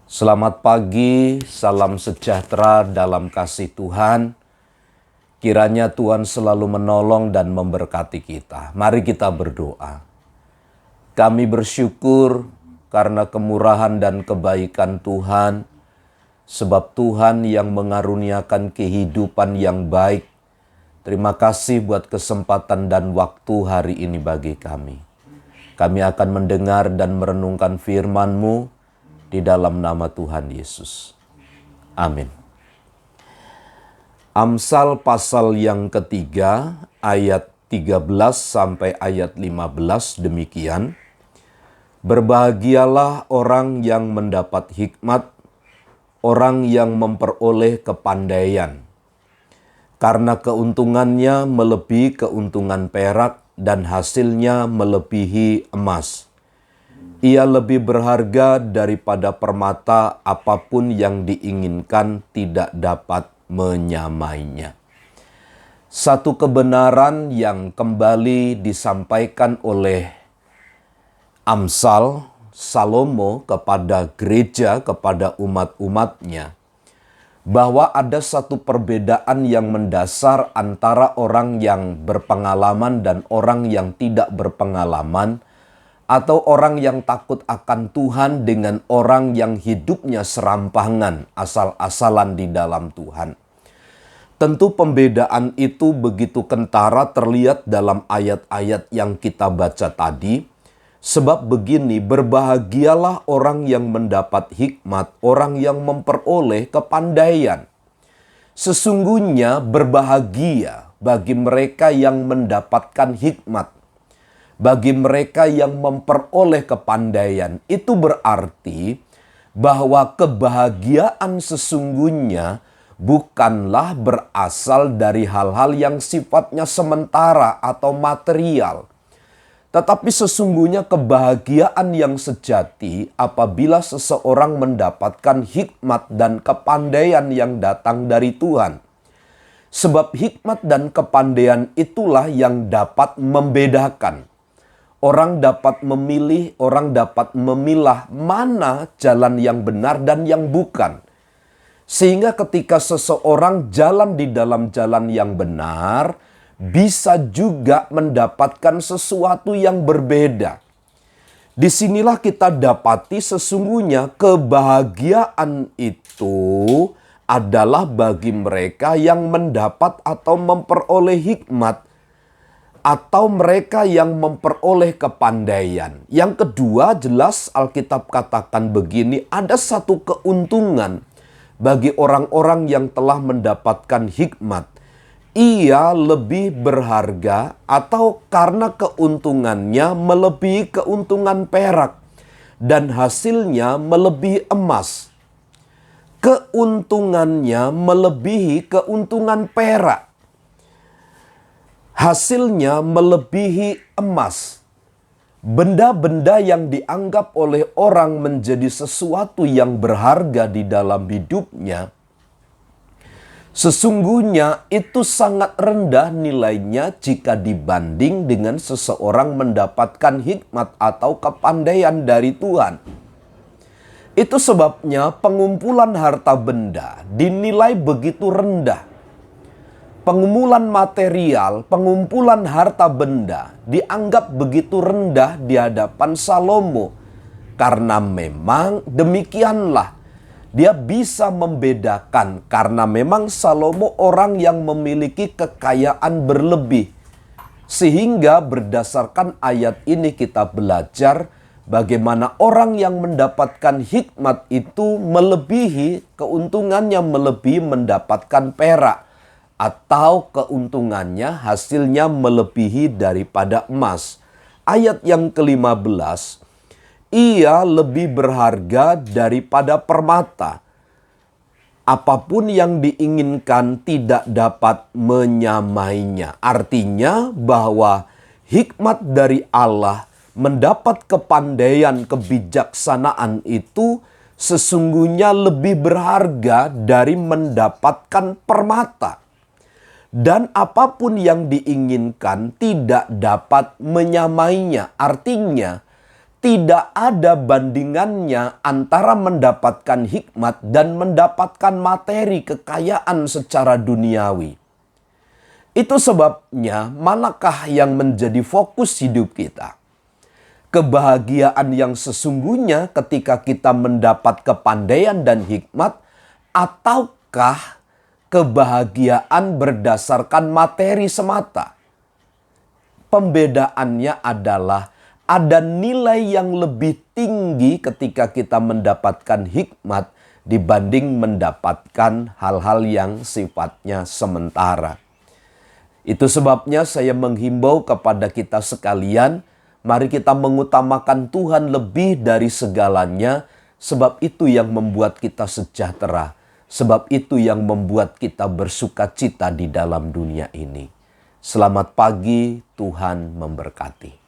Selamat pagi, salam sejahtera dalam kasih Tuhan. Kiranya Tuhan selalu menolong dan memberkati kita. Mari kita berdoa. Kami bersyukur karena kemurahan dan kebaikan Tuhan, sebab Tuhan yang mengaruniakan kehidupan yang baik. Terima kasih buat kesempatan dan waktu hari ini bagi kami. Kami akan mendengar dan merenungkan firman-Mu di dalam nama Tuhan Yesus. Amin. Amsal pasal yang ketiga ayat 13 sampai ayat 15 demikian. Berbahagialah orang yang mendapat hikmat, orang yang memperoleh kepandaian. Karena keuntungannya melebihi keuntungan perak dan hasilnya melebihi emas. Ia lebih berharga daripada permata, apapun yang diinginkan tidak dapat menyamainya. Satu kebenaran yang kembali disampaikan oleh Amsal, Salomo kepada gereja, kepada umat-umatnya, bahwa ada satu perbedaan yang mendasar antara orang yang berpengalaman dan orang yang tidak berpengalaman, atau orang yang takut akan Tuhan dengan orang yang hidupnya serampangan, asal-asalan di dalam Tuhan. Tentu pembedaan itu begitu kentara terlihat dalam ayat-ayat yang kita baca tadi. Sebab begini, berbahagialah orang yang mendapat hikmat, orang yang memperoleh kepandaian. Sesungguhnya berbahagia bagi mereka yang mendapatkan hikmat, bagi mereka yang memperoleh kepandaian. Itu berarti bahwa kebahagiaan sesungguhnya bukanlah berasal dari hal-hal yang sifatnya sementara atau material. Tetapi sesungguhnya kebahagiaan yang sejati apabila seseorang mendapatkan hikmat dan kepandaian yang datang dari Tuhan. Sebab hikmat dan kepandaian itulah yang dapat membedakan. Orang dapat memilih, orang dapat memilah mana jalan yang benar dan yang bukan. Sehingga ketika seseorang jalan di dalam jalan yang benar, bisa juga mendapatkan sesuatu yang berbeda. Disinilah kita dapati sesungguhnya kebahagiaan itu adalah bagi mereka yang mendapat atau memperoleh hikmat, atau mereka yang memperoleh kepandaian. Yang kedua, jelas Alkitab katakan begini, ada satu keuntungan bagi orang-orang yang telah mendapatkan hikmat. Ia lebih berharga atau karena keuntungannya melebihi keuntungan perak dan hasilnya melebihi emas. Keuntungannya melebihi keuntungan perak, hasilnya melebihi emas. Benda-benda yang dianggap oleh orang menjadi sesuatu yang berharga di dalam hidupnya, sesungguhnya itu sangat rendah nilainya jika dibanding dengan seseorang mendapatkan hikmat atau kepandaian dari Tuhan. Itu sebabnya pengumpulan harta benda dinilai begitu rendah. Pengumpulan material, pengumpulan harta benda dianggap begitu rendah di hadapan Salomo. Karena memang demikianlah. Dia bisa membedakan karena memang Salomo orang yang memiliki kekayaan berlebih. Sehingga berdasarkan ayat ini kita belajar bagaimana orang yang mendapatkan hikmat itu melebihi keuntungannya, melebihi mendapatkan perak. Atau keuntungannya hasilnya melebihi daripada emas. Ayat yang ke-15, ia lebih berharga daripada permata. Apapun yang diinginkan tidak dapat menyamainya. Artinya bahwa hikmat dari Allah, mendapat kepandaian, kebijaksanaan itu sesungguhnya lebih berharga dari mendapatkan permata. Dan apapun yang diinginkan tidak dapat menyamainya. Artinya tidak ada bandingannya antara mendapatkan hikmat dan mendapatkan materi kekayaan secara duniawi. Itu sebabnya manakah yang menjadi fokus hidup kita? Kebahagiaan yang sesungguhnya ketika kita mendapat kepandaian dan hikmat, ataukah kebahagiaan berdasarkan materi semata? Pembedaannya adalah ada nilai yang lebih tinggi ketika kita mendapatkan hikmat dibanding mendapatkan hal-hal yang sifatnya sementara. Itu sebabnya saya menghimbau kepada kita sekalian, mari kita mengutamakan Tuhan lebih dari segalanya, sebab itu yang membuat kita sejahtera, sebab itu yang membuat kita bersukacita di dalam dunia ini. Selamat pagi, Tuhan memberkati.